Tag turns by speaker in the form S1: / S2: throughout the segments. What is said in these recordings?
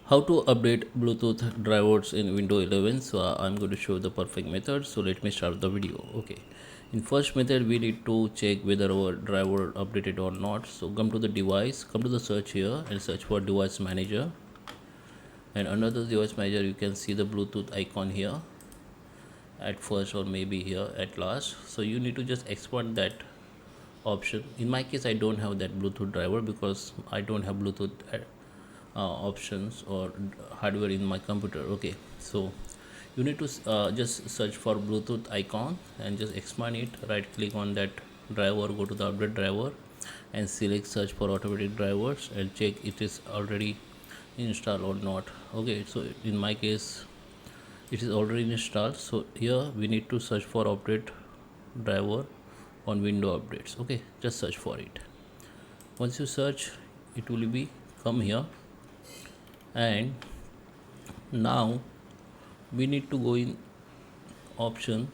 S1: How to update Bluetooth drivers in Windows 11. So I'm going to show the perfect method. So let me start the video. Okay, in first method we need to check whether our driver updated or not. So come to the device, come to the search here and search for device manager, and under the device manager you can see the Bluetooth icon here at first or maybe here at last. So you need to just expand that option. In my case I don't have that Bluetooth driver because I don't have Bluetooth options or hardware in my computer. Okay, so you need to just search for Bluetooth icon and just expand it, right click on that driver, go to the update driver and select search for automatic drivers and check it is already installed or not. Okay, so in my case it is already installed, so here we need to search for update driver on window updates. Okay, just search for it. Once you search, it will be come here, and now we need to go in option,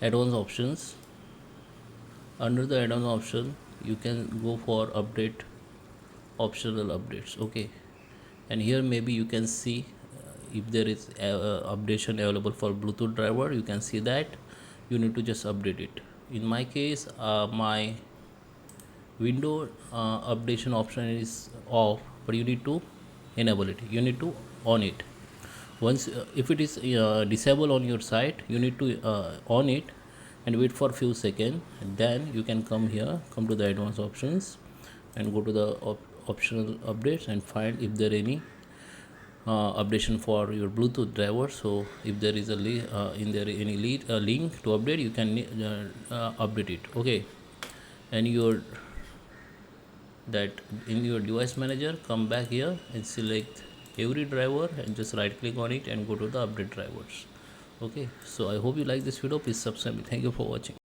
S1: advanced options. Under the add-on option you can go for update optional updates. Okay, and here maybe you can see if there is updation available for Bluetooth driver. You can see that you need to just update it. In my case my window updation option is off, but you need to enable it, you need to on it. Once if it is disabled on your site, you need to on it and wait for few seconds, and then you can come here, come to the advanced options and go to the optional updates and find if there any updation for your Bluetooth driver. So if there is a in there any link to update, you can update it. Okay, and your that in your device manager, come back here and select every driver and just right click on it and go to the update drivers. Okay, so I hope you like this video. Please subscribe. Thank you for watching.